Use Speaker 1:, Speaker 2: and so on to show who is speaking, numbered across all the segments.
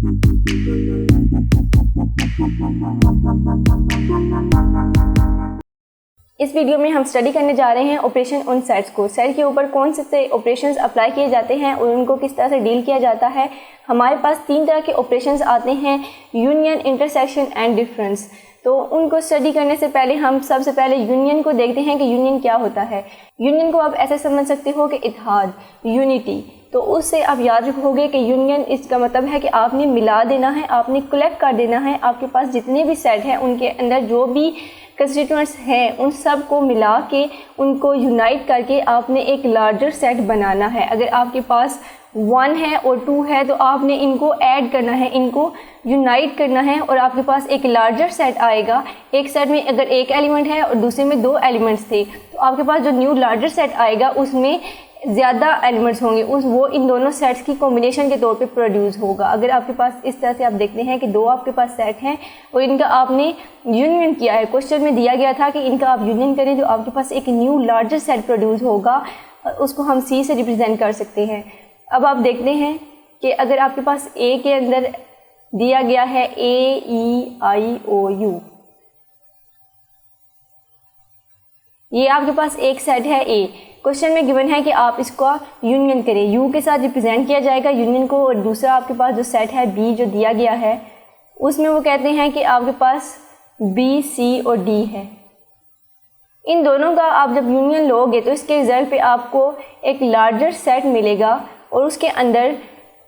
Speaker 1: इस वीडियो में हम स्टडी करने जा रहे हैं ऑपरेशन ऑन सेट्स को। सेट के ऊपर कौन से ऑपरेशंस अप्लाई किए जाते हैं और उनको किस तरह से डील किया जाता है। हमारे पास 3 तरह के ऑपरेशंस आते हैं, यूनियन, इंटरसेक्शन एंड डिफरेंस। तो उनको स्टडी करने से पहले हम सबसे पहले यूनियन को देखते हैं कि यूनियन क्या होता है। यूनियन को आप ऐसे समझ सकते हो कि इत्तेहाद, यूनिटी। तो उससे आप याद रखोगे कि यूनियन इसका मतलब है कि आपने मिला देना है, आपने कलेक्ट कर देना है। आपके पास जितने भी सेट हैं उनके अंदर जो भी कंस्टिट्यूएंट्स हैं उन सब को मिला के उनको यूनाइट करके आपने एक लार्जर सेट बनाना है। अगर आपके पास 1 है और 2 है तो आपने इनको ऐड करना है, इनको यूनाइट करना है और आपके पास एक लार्जर सेट आएगा। एक सेट में अगर एक एलिमेंट है और दूसरे में 2 एलिमेंट्स थे तो आपके पास जो न्यू लार्जर सेट आएगा उसमें ज़्यादा एलिमेंट्स होंगे, वो इन दोनों सेट्स की कॉम्बिनेशन के तौर पे प्रोड्यूस होगा। अगर आपके पास इस तरह से आप देखते हैं कि 2 आपके पास सेट हैं और इनका आपने यूनियन किया है, क्वेश्चन में दिया गया था कि इनका आप यूनियन करें तो आपके पास एक न्यू लार्जर सेट प्रोड्यूस होगा, उसको हम सी से रिप्रेजेंट कर सकते हैं। अब आप देखते हैं कि अगर आपके पास ए के अंदर दिया गया है AEIOU, ये आपके पास एक सेट है ए। क्वेश्चन में गिवन है कि आप इसका यूनियन करें, यू के साथ रिप्रेजेंट किया जाएगा यूनियन को। और दूसरा आपके पास जो सेट है बी जो दिया गया है उसमें वो कहते हैं कि आपके पास बी, सी और डी है। इन दोनों का आप जब यूनियन लोगे तो इसके रिजल्ट पे आपको एक लार्जर सेट मिलेगा और उसके अंदर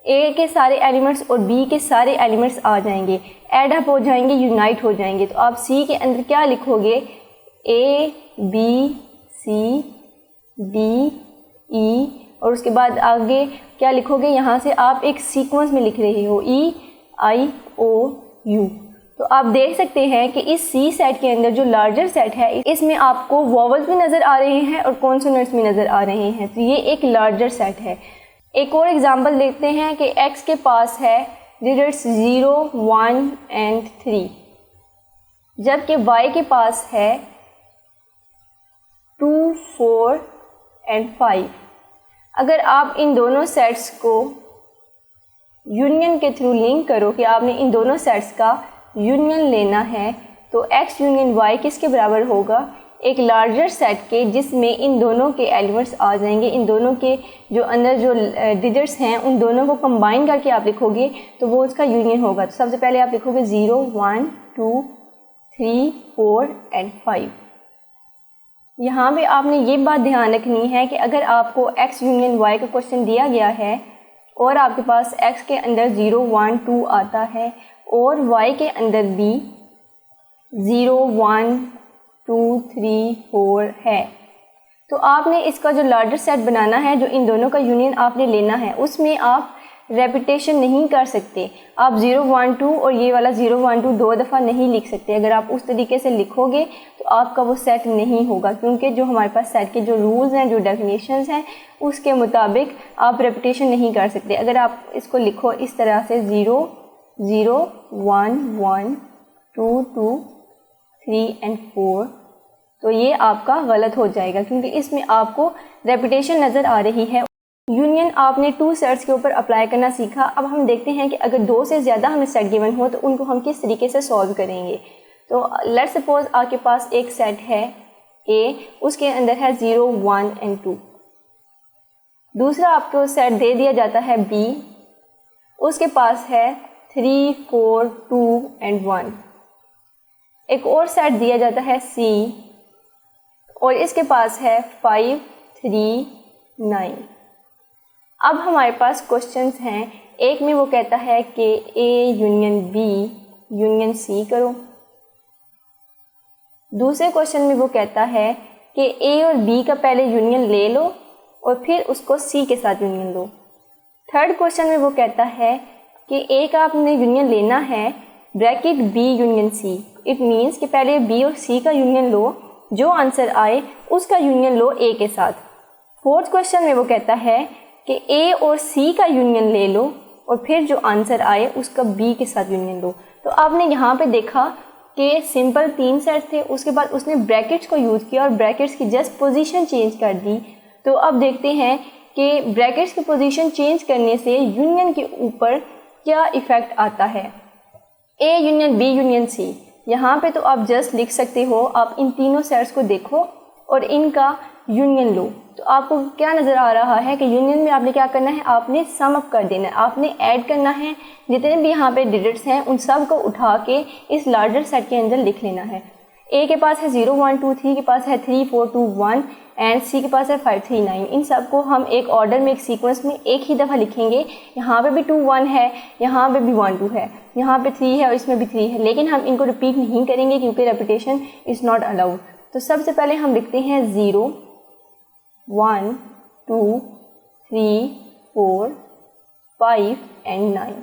Speaker 1: ए के सारे एलिमेंट्स और बी के सारे एलिमेंट्स आ जाएंगे, ऐड अप हो जाएंगे, यूनाइट हो जाएंगे। तो आप सी के अंदर क्या लिखोगे, A, B, C, D, E और उसके बाद आगे क्या लिखोगे, यहाँ से आप एक सीक्वेंस में लिख रहे हो EIOU। तो आप देख सकते हैं कि इस सी सेट के अंदर जो लार्जर सेट है इसमें आपको वॉवल्स भी नज़र आ रहे हैं और कॉन्सोनेंट्स भी नज़र आ रहे हैं। तो ये एक लार्जर सेट है। एक और एग्जांपल देखते हैं कि x के पास है डिजिट्स 0, 1 एंड 3, जबकि y के पास है 2, 4 एंड 5। अगर आप इन दोनों सेट्स को यूनियन के थ्रू लिंक करो कि आपने इन दोनों सेट्स का यूनियन लेना है तो x यूनियन y किसके बराबर होगा, एक लार्जर सेट के जिसमें इन दोनों के एलिमेंट्स आ जाएंगे। इन दोनों के जो अंदर जो डिजिट्स हैं उन दोनों को कंबाइन करके आप लिखोगे तो वो उसका यूनियन होगा। तो सबसे पहले आप लिखोगे 0, 1, 2, 3, 4 एंड 5। यहाँ पे आपने ये बात ध्यान रखनी है कि अगर आपको x यूनियन y का क्वेश्चन दिया गया है और आपके पास x के अंदर 0, 1, 2 आता है और y के अंदर भी 0, 1, 2, 3, 4 है, तो आपने इसका जो लार्जर सेट बनाना है, जो इन दोनों का यूनियन आपने लेना है, उसमें आप रेपिटेशन नहीं कर सकते। आप 0, 1, 2 और ये वाला 0, 1, 2 2 दफ़ा नहीं लिख सकते। अगर आप उस तरीके से लिखोगे तो आपका वो सेट नहीं होगा, क्योंकि जो हमारे पास सेट के जो रूल्स हैं, जो डेफिनेशंस हैं, उसके मुताबिक आप रेपिटेशन नहीं कर सकते। अगर आप इसको लिखो इस तरह से 0, 0, 1, 1, 2, 2, 3 एंड 4, तो ये आपका गलत हो जाएगा क्योंकि इसमें आपको रेपिटेशन नज़र आ रही है। यूनियन आपने 2 सेट्स के ऊपर अप्लाई करना सीखा। अब हम देखते हैं कि अगर 2 से ज़्यादा हमें सेट गिवन हो तो उनको हम किस तरीके से सॉल्व करेंगे। तो लेट्स सपोज आपके पास एक सेट है A, उसके अंदर है 0, 1 एंड 2। दूसरा आपको सेट दे दिया जाता है B, उसके पास है 3, 4, 2 एंड 1। एक और सेट दिया जाता है C और इसके पास है 5, 3, 9। अब हमारे पास क्वेश्चंस हैं। एक में वो कहता है कि A union B union C करो। दूसरे क्वेश्चन में वो कहता है कि A और B का पहले यूनियन ले लो और फिर उसको C के साथ यूनियन लो। थर्ड क्वेश्चन में वो कहता है कि A का आपने यूनियन लेना है bracket B union C। It means कि पहले B और C का यूनियन लो, जो आंसर आए उसका यूनियन लो A के साथ। फोर्थ क्वेश्चन में वो कहता है कि A और C का यूनियन ले लो और फिर जो आंसर आए उसका B के साथ यूनियन लो। तो आपने यहाँ पे देखा कि सिंपल 3 सेट थे, उसके बाद उसने ब्रैकेट्स को यूज़ किया और ब्रैकेट्स की जस्ट पोजीशन चेंज कर दी। तो अब देखते हैं कि ब्रैकेट्स की पोजीशन चेंज करने से यूनियन के ऊपर क्या इफ़ेक्ट आता है। A union B union C, यहाँ पे तो आप जस्ट लिख सकते हो, आप इन तीनों सेट्स को देखो और इनका यूनियन लो, तो आपको क्या नज़र आ रहा है कि यूनियन में आपने क्या करना है, आपने सम अप कर देना है, आपने ऐड करना है, जितने भी यहाँ पे डिजिट्स हैं उन सब को उठा के इस लार्जर सेट के अंदर लिख लेना है। ए के पास है 0 1 2 3 के पास है 3 4 2 1 एंड सी के पास है 5 3 9। इन सब को हम एक ऑर्डर में, एक सीक्वेंस में एक ही दफ़ा लिखेंगे। यहाँ पे भी 2 1 है, यहाँ पे भी 1 2 है, यहाँ पे 3 है और इसमें भी 3 है, लेकिन हम इनको रिपीट नहीं करेंगे क्योंकि रेपिटेशन इज़ नॉट अलाउड। तो सबसे पहले हम लिखते हैं 0 1 2 3 4 5 एंड 9।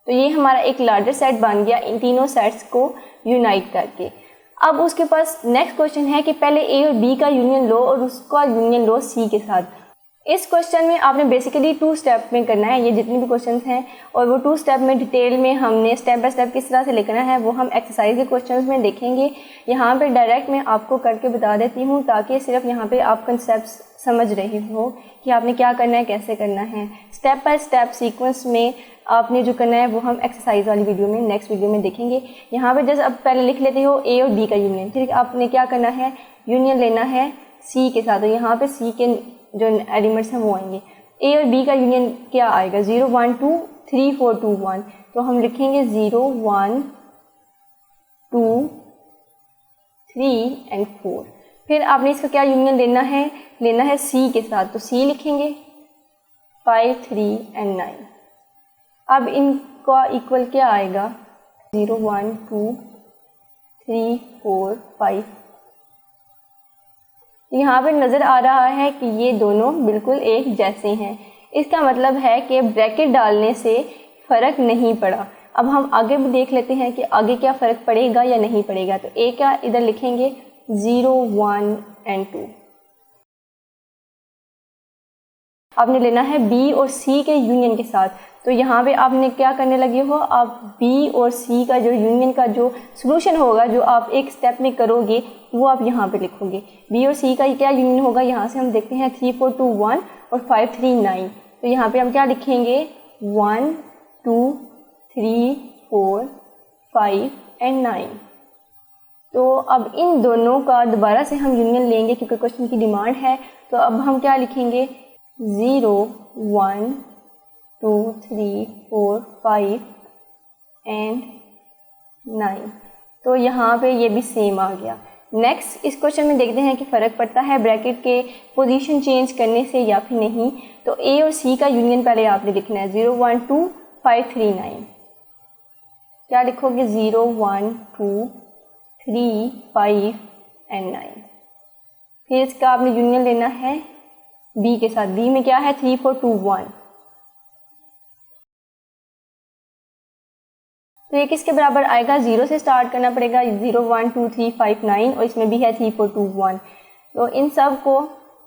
Speaker 1: तो ये हमारा एक लार्जर सेट बन गया इन तीनों सेट्स को यूनाइट करके। अब उसके पास नेक्स्ट क्वेश्चन है कि पहले ए और बी का यूनियन लो और उसका यूनियन लो सी के साथ। इस क्वेश्चन में आपने बेसिकली 2 स्टेप में करना है ये जितने भी क्वेश्चंस हैं, और वो 2 स्टेप में डिटेल में हमने स्टेप बाय स्टेप किस तरह से लिखना है वो हम एक्सरसाइज के क्वेश्चंस में देखेंगे। यहाँ पे डायरेक्ट मैं आपको करके बता देती हूँ ताकि सिर्फ यहाँ पे आप कंसेप्ट समझ रहे हो कि आपने क्या करना है, कैसे करना है। स्टेप बाय स्टेप सीक्वेंस में आपने जो करना है वो हम एक्सरसाइज वाली वीडियो में, नेक्स्ट वीडियो में देखेंगे। यहाँ पे जस्ट अब पहले लिख लेते हो ए और बी का यूनियन, फिर आपने क्या करना है, यूनियन लेना है सी के साथ। तो यहाँ पे सी के जो एलिमेंट्स हैं वो आएंगे। ए और बी का यूनियन क्या आएगा, 0 1 2 3 4 2 1। तो हम लिखेंगे 0 1 2 3 एंड 4। फिर आपने इसका क्या यूनियन लेना है सी के साथ, तो सी लिखेंगे 5 3 एंड 9। अब इनका इक्वल क्या आएगा, 0 1 2 3 4 5। यहाँ पे नज़र आ रहा है कि ये दोनों बिल्कुल एक जैसे हैं। इसका मतलब है कि ब्रैकेट डालने से फ़र्क नहीं पड़ा। अब हम आगे भी देख लेते हैं कि आगे क्या फ़र्क पड़ेगा या नहीं पड़ेगा। तो ए का इधर लिखेंगे 0 1 एंड 2। आपने लेना है बी और सी के यूनियन के साथ। तो यहाँ पे आपने क्या करने लगे हो, आप बी और सी का जो यूनियन का जो सोल्यूशन होगा, जो आप एक स्टेप में करोगे वो आप यहाँ पे लिखोगे। बी और सी का क्या यूनियन होगा, यहाँ से हम देखते हैं 3 4 2 1 और 5 3 9। तो यहाँ पे हम क्या लिखेंगे 1 2 3 4 5 एंड 9। तो अब इन दोनों का दोबारा से हम यूनियन लेंगे क्योंकि क्वेश्चन की डिमांड है। तो अब हम क्या लिखेंगे 0 1 2 3 4 5 एंड 9। तो यहाँ पे ये भी सेम आ गया। नेक्स्ट इस क्वेश्चन में देखते हैं कि फ़र्क पड़ता है ब्रैकेट के पोजीशन चेंज करने से या फिर नहीं। तो ए और सी का यूनियन पहले आपने लिखना है 0 1 2 5 3 9। क्या लिखोगे 0 1 2 3 5 एंड 9। फिर इसका आपने यूनियन लेना है बी के साथ। बी में क्या है 3 4 2 1। तो ये किसके बराबर आएगा, 0 से स्टार्ट करना पड़ेगा, 0 1 2 3 5 9 और इसमें भी है 3 4 2 1। तो इन सब को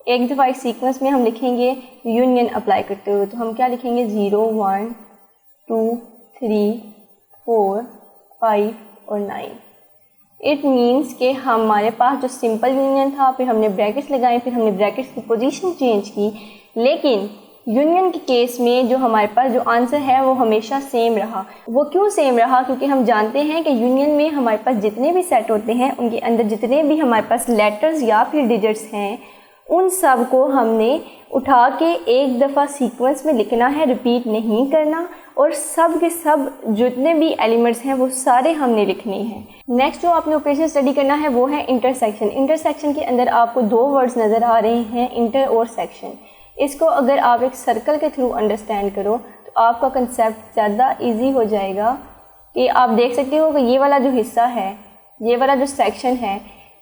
Speaker 1: एक दफ़ा एक सीक्वेंस में हम लिखेंगे यूनियन अप्लाई करते हुए। तो हम क्या लिखेंगे 0 1 2 3 4 5 और 9। इट मीन्स कि हमारे पास जो सिंपल यूनियन था, फिर हमने ब्रैकेट्स लगाए, फिर हमने ब्रैकेट्स की पोजीशन चेंज की, लेकिन यूनियन के केस में जो हमारे पास जो आंसर है वो हमेशा सेम रहा। वो क्यों सेम रहा, क्योंकि हम जानते हैं कि यूनियन में हमारे पास जितने भी सेट होते हैं उनके अंदर जितने भी हमारे पास लेटर्स या फिर डिजिट्स हैं उन सब को हमने उठा के एक दफ़ा सीक्वेंस में लिखना है, रिपीट नहीं करना, और सब के सब जितने भी एलिमेंट्स हैं वो सारे हमने लिखने हैं। नेक्स्ट जो आपने ऑपरेशन स्टडी करना है वो है इंटरसेक्शन। इंटरसेक्शन के अंदर आपको 2 वर्ड्स नज़र आ रहे हैं, इंटर और सेक्शन। इसको अगर आप एक सर्कल के थ्रू अंडरस्टैंड करो तो आपका कंसेप्ट ज़्यादा इजी हो जाएगा। कि आप देख सकते हो कि ये वाला जो हिस्सा है, ये वाला जो सेक्शन है,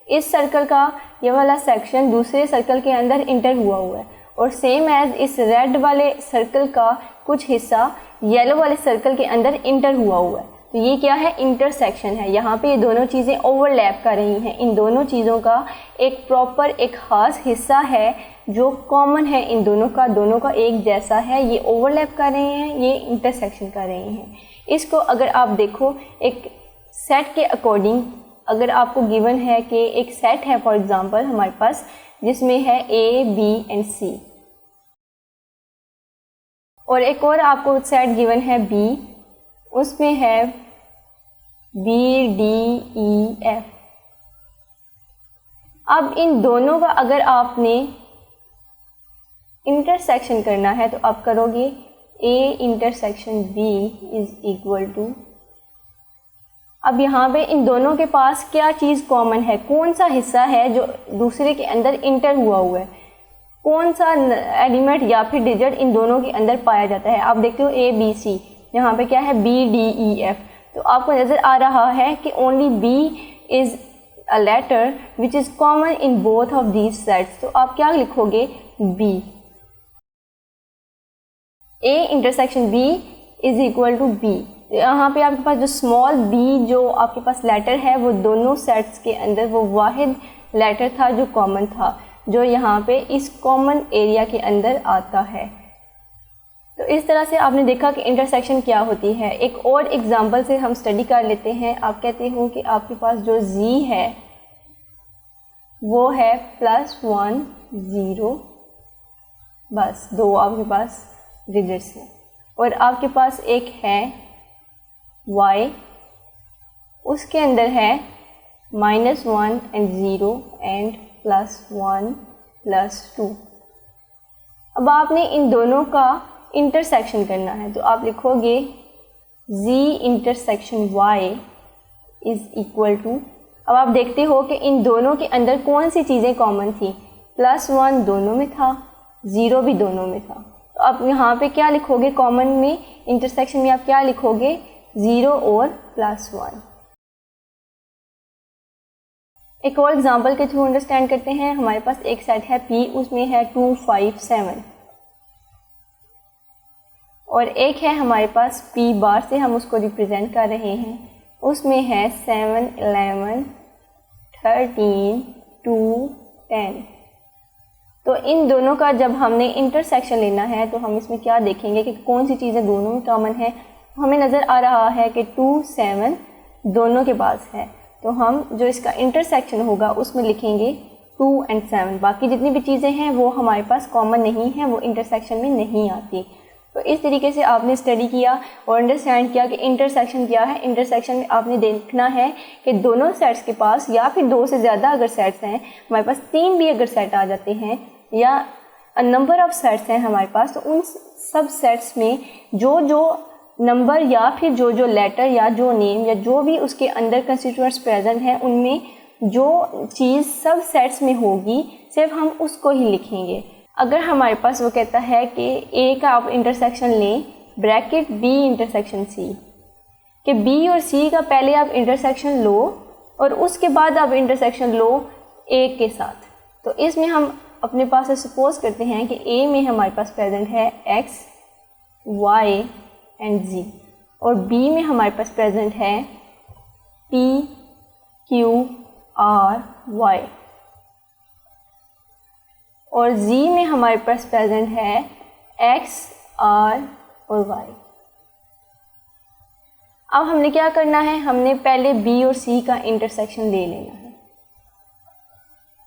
Speaker 1: इस सर्कल का ये वाला सेक्शन दूसरे सर्कल के अंदर इंटर हुआ है, और सेम एज इस रेड वाले सर्कल का कुछ हिस्सा येलो वाले सर्कल के अंदर इंटर हुआ है। तो ये क्या है, इंटरसेक्शन है। यहाँ पे ये दोनों चीज़ें ओवरलैप कर रही हैं। इन दोनों चीज़ों का एक प्रॉपर एक ख़ास हिस्सा है जो कॉमन है, इन दोनों का एक जैसा है, ये ओवरलैप कर रहे हैं, ये इंटरसेक्शन कर रहे हैं। इसको अगर आप देखो एक सेट के अकॉर्डिंग, अगर आपको गिवन है कि एक सेट है फॉर एग्ज़ाम्पल हमारे पास जिसमें है A B एंड C, और एक और आपको सेट गिवन है बी, उसमें है बी डी ई एफ। अब इन दोनों का अगर आपने इंटरसेक्शन करना है तो आप करोगे A intersection B is equal to, अब यहाँ पे इन दोनों के पास क्या चीज़ कॉमन है, कौन सा हिस्सा है जो दूसरे के अंदर इंटर हुआ है, कौन सा एलिमेंट या फिर डिजिट इन दोनों के अंदर पाया जाता है। आप देखते हो ए बी सी, यहाँ पे क्या है बी डी ई एफ, तो आपको नज़र आ रहा है कि only B is a letter which is common in both of these sets. तो आप क्या लिखोगे B, A intersection B is equal to B. यहाँ पे आपके पास जो स्मॉल बी जो आपके पास लेटर है वो दोनों सेट्स के अंदर वो वाहिद लेटर था जो कॉमन था, जो यहाँ पे इस कॉमन एरिया के अंदर आता है। तो इस तरह से आपने देखा कि इंटरसेक्शन क्या होती है। एक और एग्जांपल से हम स्टडी कर लेते हैं। आप कहते हो कि आपके पास जो z है वो है +1 0, बस दो आपके पास डिजिट्स हैं, और आपके पास एक है y, उसके अंदर है -1 and 0 and +1 +2। अब आपने इन दोनों का इंटरसेक्शन करना है, तो आप लिखोगे z intersection y is equal to, अब आप देखते हो कि इन दोनों के अंदर कौन सी चीज़ें कॉमन थी, +1 दोनों में था, 0 भी दोनों में था। तो आप यहाँ पे क्या लिखोगे कॉमन में, इंटरसेक्शन में आप क्या लिखोगे 0 और +1। एक और एग्जांपल के थ्रू अंडरस्टैंड करते हैं। हमारे पास एक सेट है P, उसमें है 2 5 7, और एक है हमारे पास P बार से हम उसको रिप्रेजेंट कर रहे हैं, उसमें है 7 11 13 2 10। तो इन दोनों का जब हमने इंटरसेक्शन लेना है तो हम इसमें क्या देखेंगे कि कौन सी चीज़ें दोनों में कॉमन है। हमें नज़र आ रहा है कि 2 7 दोनों के पास है, तो हम जो इसका इंटरसेक्शन होगा उसमें लिखेंगे 2 and 7। बाकी जितनी भी चीज़ें हैं वो हमारे पास कॉमन नहीं है, वो इंटरसेक्शन में नहीं आती। तो इस तरीके से आपने स्टडी किया और अंडरस्टैंड किया कि इंटरसेक्शन क्या है। इंटरसेक्शन में आपने देखना है कि दोनों सेट्स के पास या फिर 2 से ज़्यादा अगर सेट्स हैं, हमारे पास 3 भी अगर सेट आ जाते हैं या नंबर ऑफ़ सेट्स हैं हमारे पास, तो उन सब सेट्स में जो जो नंबर या फिर जो जो लेटर या जो नेम या जो भी उसके अंदर कंस्टिट्यूएंट्स प्रेजेंट हैं, उनमें जो चीज़ सब सेट्स में होगी सिर्फ हम उसको ही लिखेंगे। अगर हमारे पास वो कहता है कि ए का आप इंटरसेक्शन लें ब्रैकेट बी इंटरसेक्शन सी, कि बी और सी का पहले आप इंटरसेक्शन लो और उसके बाद आप इंटरसेक्शन लो ए के साथ, तो इसमें हम अपने पास से सपोज करते हैं कि ए में हमारे पास प्रेजेंट है x y एंड z, और बी में हमारे पास प्रेजेंट है p q r y, और z में हमारे पास प्रेजेंट है x r और y। अब हमने क्या करना है, हमने पहले b और c का इंटरसेक्शन ले लेना है।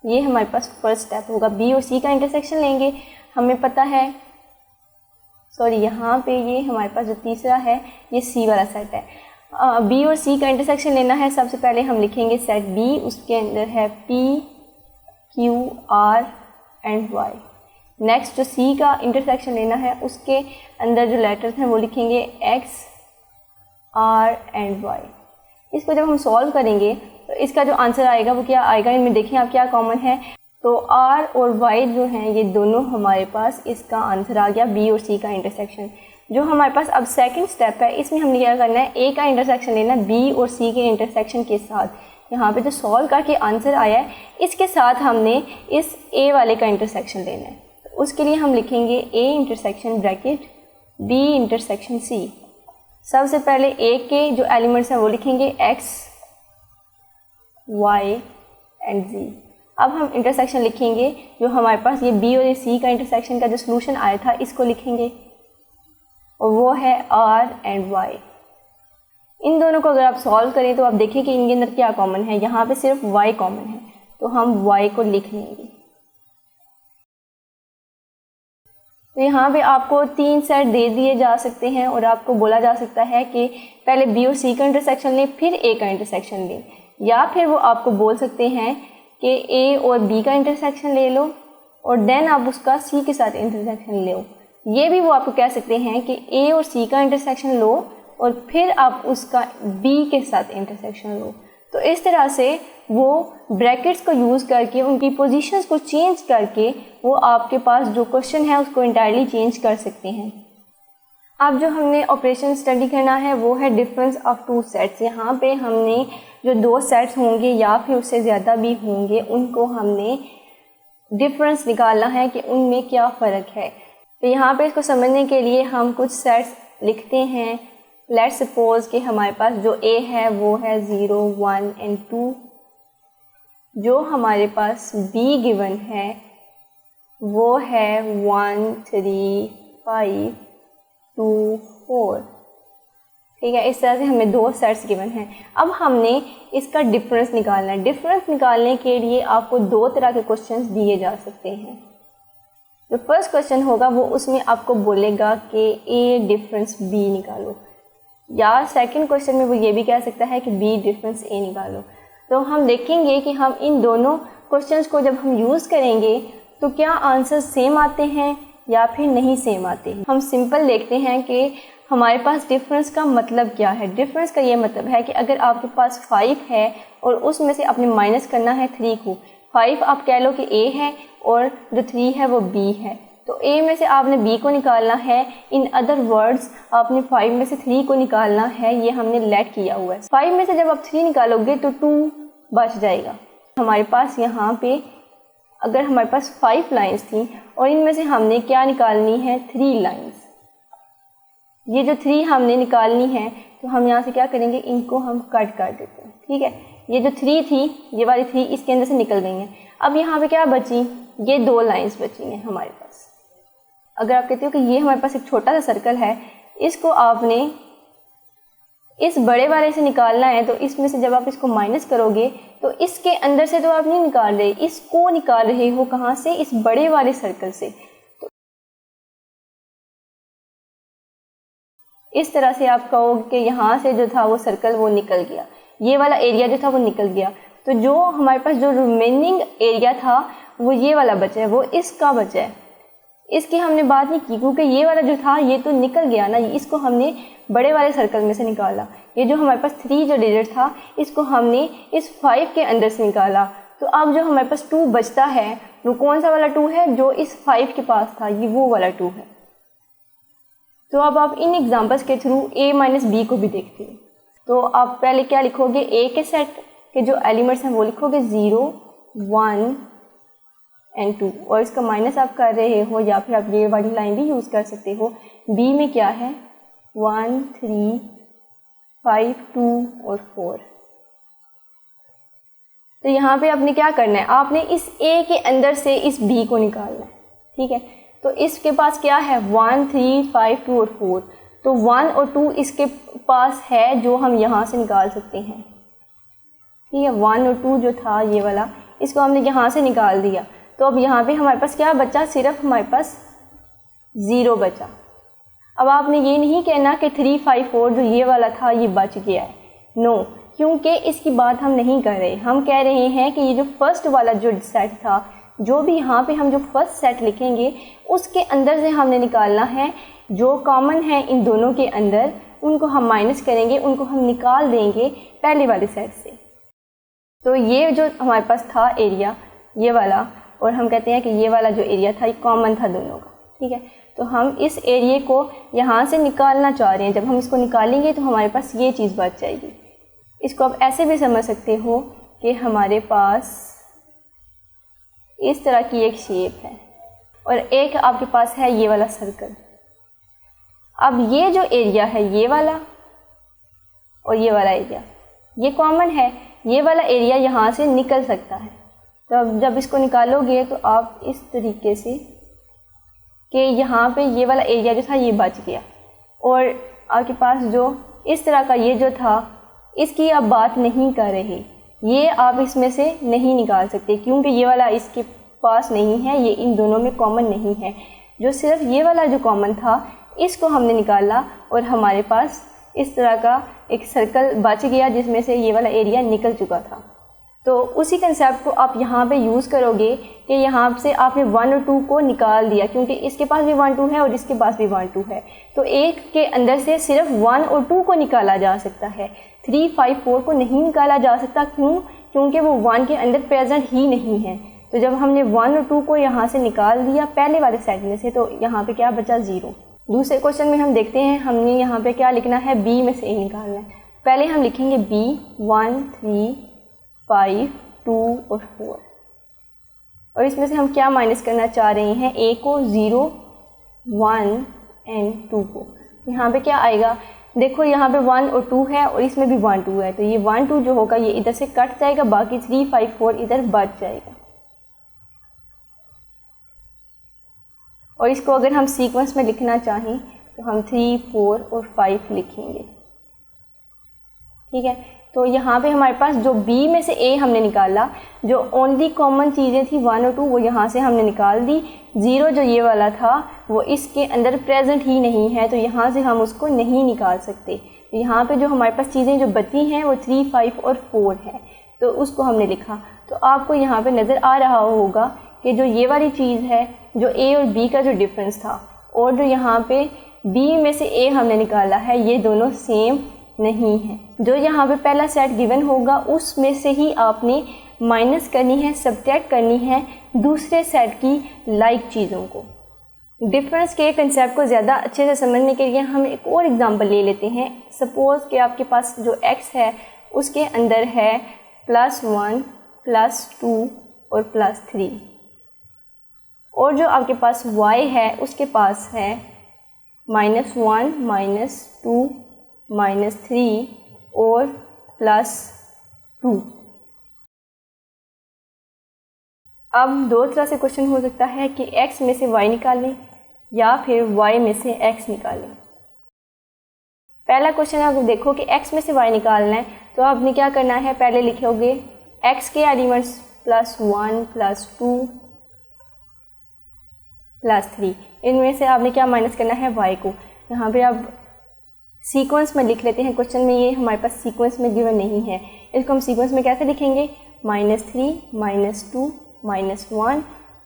Speaker 1: ये हमारे पास फर्स्ट स्टेप होगा, b और c का इंटरसेक्शन लेंगे। हमें पता है, सॉरी यहाँ पे ये हमारे पास जो तीसरा है ये c वाला सेट है। b और c का इंटरसेक्शन लेना है। सबसे पहले हम लिखेंगे सेट b, उसके अंदर है p q r and y। Next जो c का इंटरसेक्शन लेना है, उसके अंदर जो लेटर्स हैं वो लिखेंगे x r एंड y। इसको जब हम सॉल्व करेंगे तो इसका जो आंसर आएगा वो क्या आएगा, इनमें देखें आप क्या कॉमन है, तो r और y जो हैं ये दोनों हमारे पास, इसका आंसर आ गया b और c का इंटरसेक्शन। जो हमारे पास अब सेकंड स्टेप है, इसमें हमने क्या करना है, a का इंटरसेक्शन लेना है b और c के इंटरसेक्शन के साथ। यहाँ पे जो सॉल्व करके आंसर आया है इसके साथ हमने इस a वाले का इंटरसेक्शन लेना है। तो उसके लिए हम लिखेंगे a intersection bracket b intersection c। सबसे पहले a के जो एलिमेंट्स हैं वो लिखेंगे x y एंड z। अब हम इंटरसेक्शन लिखेंगे, जो हमारे पास ये b और ये c का इंटरसेक्शन का जो सोल्यूशन आया था इसको लिखेंगे, और वो है r एंड y। इन दोनों को अगर आप सॉल्व करें तो आप देखिए कि इनके अंदर क्या कॉमन है। यहाँ पे सिर्फ y कॉमन है, तो हम y को लिख लेंगे। तो यहाँ पे आपको 3 सेट दे दिए जा सकते हैं और आपको बोला जा सकता है कि पहले बी और सी का इंटरसेक्शन लें फिर ए का इंटरसेक्शन लें, या फिर वो आपको बोल सकते हैं कि ए और बी का इंटरसेक्शन ले लो और देन आप उसका सी के साथ इंटरसेक्शन लो। ये भी वो आपको कह सकते हैं कि ए और सी का इंटरसेक्शन लो और फिर आप उसका बी के साथ इंटरसेक्शन लो। तो इस तरह से वो ब्रैकेट्स को यूज़ करके उनकी पोजीशंस को चेंज करके वो आपके पास जो क्वेश्चन है उसको इंटायरली चेंज कर सकते हैं। अब जो हमने ऑपरेशन स्टडी करना है वो है डिफरेंस ऑफ 2 सेट्स। यहाँ पे हमने जो 2 सेट्स होंगे या फिर उससे ज़्यादा भी होंगे उनको हमने डिफरेंस निकालना है कि उनमें क्या फ़र्क है। तो यहाँ पे इसको समझने के लिए हम कुछ सेट्स लिखते हैं। लेट्स सपोज कि हमारे पास जो ए है वो है 0, 1 एंड 2। जो हमारे पास बी गिवन है वो है 1, 3, 5, 2, 4। ठीक है, इस तरह से हमें 2 सेट्स गिवन हैं। अब हमने इसका डिफरेंस निकालना है। डिफरेंस निकालने के लिए आपको 2 तरह के क्वेश्चंस दिए जा सकते हैं। जो फर्स्ट क्वेश्चन होगा वो उसमें आपको बोलेगा कि ए डिफरेंस बी निकालो, या सेकंड क्वेश्चन में वो ये भी कह सकता है कि बी डिफरेंस ए निकालो। तो हम देखेंगे कि हम इन दोनों क्वेश्चंस को जब हम यूज़ करेंगे तो क्या आंसर सेम आते हैं या फिर नहीं सेम आते हैं। हम सिंपल देखते हैं कि हमारे पास डिफरेंस का मतलब क्या है। डिफरेंस का ये मतलब है कि अगर आपके पास 5 है और उसमें से आपने माइनस करना है 3 को, 5 आप कह लो कि ए है और जो 3 है वो बी है, तो ए में से आपने बी को निकालना है। इन अदर वर्ड्स आपने 5 में से 3 को निकालना है। ये हमने लेट किया हुआ है। 5 में से जब आप 3 निकालोगे तो 2 बच जाएगा। हमारे पास यहाँ पे अगर हमारे पास 5 लाइंस थी और इनमें से हमने क्या निकालनी है, 3 लाइंस। ये जो 3 हमने निकालनी है तो हम यहाँ से क्या करेंगे, इनको हम कट कर देते हैं। ठीक है, ये जो 3 थी, ये वाली 3 इसके अंदर से निकल गई हैं। अब यहाँ पे क्या बची, ये 2 लाइंस बची हैं हमारे पास। अगर आप कहते हो कि ये हमारे पास एक छोटा सा सर्कल है, इसको आपने इस बड़े वाले से निकालना है, तो इसमें से जब आप इसको माइनस करोगे तो इसके अंदर से तो आप नहीं निकाल रहे, इसको निकाल रहे हो कहाँ से, इस बड़े वाले सर्कल से। तो इस तरह से आप कहोगे कि यहाँ से जो था वो सर्कल वो निकल गया, ये वाला एरिया जो था वो निकल गया। तो जो हमारे पास जो रिमेनिंग एरिया था वो ये वाला बचा है, वो इसका बचा है। इसकी हमने बात नहीं की क्योंकि ये वाला जो था ये तो निकल गया ना, इसको हमने बड़े वाले सर्कल में से निकाला। ये जो हमारे पास 3 जो डिजिट था इसको हमने इस 5 के अंदर से निकाला। तो अब जो हमारे पास 2 बचता है वो कौन सा वाला 2 है, जो इस 5 के पास था, ये वो वाला 2 है। तो अब आप इन एग्जांपल्स के थ्रू a माइनस बी को भी देखते हैं। तो आप पहले क्या लिखोगे, a के सेट के जो एलिमेंट्स हैं वो लिखोगे 0, 1 एंड 2, और इसका माइनस आप कर रहे हो या फिर आप ये वाली लाइन भी यूज़ कर सकते हो। b में क्या है, 1, 3, 5, 2 और 4। तो यहाँ पे आपने क्या करना है, आपने इस a के अंदर से इस b को निकालना है। ठीक है, तो इसके पास क्या है, 1, 3, 5, 2 और 4। तो 1 और 2 इसके पास है जो हम यहाँ से निकाल सकते हैं। ठीक है, 1 और 2 जो था ये वाला, इसको हमने यहाँ से निकाल दिया। तो अब यहाँ पे हमारे पास क्या बचा, सिर्फ हमारे पास 0 बचा। अब आपने ये नहीं कहना कि 3, 5, 4 जो ये वाला था ये बच गया है, नो, क्योंकि इसकी बात हम नहीं कर रहे। हम कह रहे हैं कि ये जो फर्स्ट वाला जो सेट था, जो भी यहाँ पे हम जो फर्स्ट सेट लिखेंगे उसके अंदर से हमने निकालना है जो कॉमन है इन दोनों के अंदर, उनको हम माइनस करेंगे, उनको हम निकाल देंगे पहले वाले सेट से। तो ये जो हमारे पास था एरिया ये वाला, और हम कहते हैं कि ये वाला जो एरिया था ये कॉमन था दोनों का। ठीक है, तो हम इस एरिया को यहाँ से निकालना चाह रहे हैं। जब हम इसको निकालेंगे तो हमारे पास ये चीज़ बच जाएगी। इसको आप ऐसे भी समझ सकते हो कि हमारे पास इस तरह की एक शेप है और एक आपके पास है ये वाला सर्कल। अब ये जो एरिया है ये वाला और ये वाला एरिया ये कॉमन है, ये वाला एरिया यहाँ से निकल सकता है। तो अब जब इसको निकालोगे तो आप इस तरीके से कि यहाँ पे ये वाला एरिया जो था ये बच गया, और आपके पास जो इस तरह का ये जो था इसकी आप बात नहीं कर रहे, ये आप इसमें से नहीं निकाल सकते क्योंकि ये वाला इसके पास नहीं है, ये इन दोनों में कॉमन नहीं है। जो सिर्फ ये वाला जो कॉमन था इसको हमने निकाला और हमारे पास इस तरह का एक सर्कल बच गया जिसमें से ये वाला एरिया निकल चुका था। तो उसी कंसेप्ट को आप यहाँ पे यूज़ करोगे कि यहाँ से आपने 1 और 2 को निकाल दिया, क्योंकि इसके पास भी 1 2 है और इसके पास भी 1 2 है, तो एक के अंदर से सिर्फ 1 और 2 को निकाला जा सकता है, 3 5 4 को नहीं निकाला जा सकता। क्यों? क्योंकि वो 1 के अंदर प्रेजेंट ही नहीं है। तो जब हमने 1 और 2 को यहाँ से निकाल दिया पहले वाले सेट में से, तो यहाँ पे क्या बचा? 0। दूसरे क्वेश्चन में हम देखते हैं, हमने यहाँ पे क्या लिखना है? b में से a निकालना है। पहले हम लिखेंगे b 1 3 5 2 और 4, और इसमें से हम क्या माइनस करना चाह रहे हैं? a को, 0 1 एंड 2 को। यहाँ पे क्या आएगा? देखो यहाँ पे 1 और 2 है और इसमें भी 1 2 है, तो ये 1 2 जो होगा ये इधर से कट जाएगा, बाकी 3 5 4 इधर बच जाएगा। और इसको अगर हम सीक्वेंस में लिखना चाहें तो हम 3 4 और 5 लिखेंगे। ठीक है, तो यहाँ पे हमारे पास जो b में से a हमने निकाला, जो ओनली कॉमन चीज़ें थी 1 और 2 वो यहाँ से हमने निकाल दी। 0 जो ये वाला था वो इसके अंदर प्रेजेंट ही नहीं है, तो यहाँ से हम उसको नहीं निकाल सकते। यहाँ पे जो हमारे पास चीज़ें जो बची हैं वो 3 5 और 4 है, तो उसको हमने लिखा। तो आपको यहाँ पे नज़र आ रहा होगा कि जो ये वाली चीज़ है, जो a और b का जो डिफरेंस था और जो यहाँ पे b में से a हमने निकाला है, ये दोनों सेम नहीं है। जो यहाँ पे पहला सेट गिवन होगा उसमें से ही आपने माइनस करनी है, सब्ट्रैक्ट करनी है दूसरे सेट की लाइक चीज़ों को। डिफरेंस के कंसेप्ट को ज़्यादा अच्छे से समझने के लिए हम एक और एग्जांपल ले लेते हैं। सपोज़ कि आपके पास जो x है उसके अंदर है +1 +2 और +3, और जो आपके पास y है उसके पास है -1 -2 -3 और +2। अब दो तरह से क्वेश्चन हो सकता है कि x में से y निकालें या फिर y में से x निकालें। पहला क्वेश्चन आप देखो कि x में से y निकालना है, तो आपने क्या करना है? पहले लिखोगे x के एलिमेंट्स +1 +2 +3, इनमें से आपने क्या माइनस करना है? y को। यहाँ पे आप सीक्वेंस में लिख लेते हैं। क्वेश्चन में ये हमारे पास सीक्वेंस में गिवन नहीं है, इसको हम सीक्वेंस में कैसे लिखेंगे? -3 -2 -1,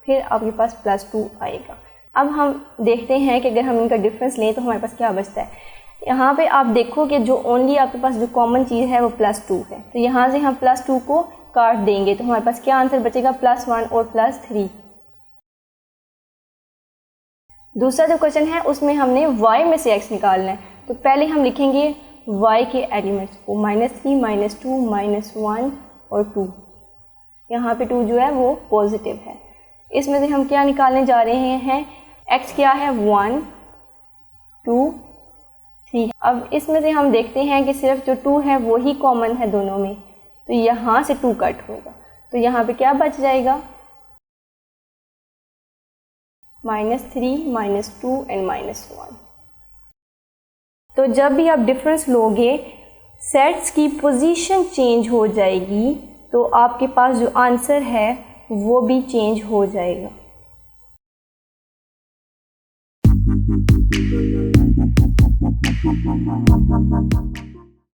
Speaker 1: फिर आपके पास +2 आएगा। अब हम देखते हैं कि अगर हम इनका डिफरेंस लें तो हमारे पास क्या बचता है। यहाँ पे आप देखो कि जो ओनली आपके पास जो कॉमन चीज़ है वो +2 है, तो यहाँ से हम +2 को काट देंगे तो हमारे पास क्या आंसर बचेगा? +1 और +3। दूसरा जो क्वेश्चन है उसमें हमने y में से x निकालना है, तो पहले हम लिखेंगे y के एलिमेंट्स को -3 -2 -1 और 2। यहाँ पे 2 जो है वो पॉजिटिव है। इसमें से हम क्या निकालने जा रहे हैं? x क्या है? 1 2 3। अब इसमें से हम देखते हैं कि सिर्फ जो 2 है वो ही कॉमन है दोनों में, तो यहाँ से 2 कट होगा, तो यहाँ पे क्या बच जाएगा? -3 -2 एंड -1। तो जब भी आप डिफरेंस लोगे सेट्स की पोजीशन चेंज हो जाएगी, तो आपके पास जो आंसर है वो भी चेंज हो जाएगा।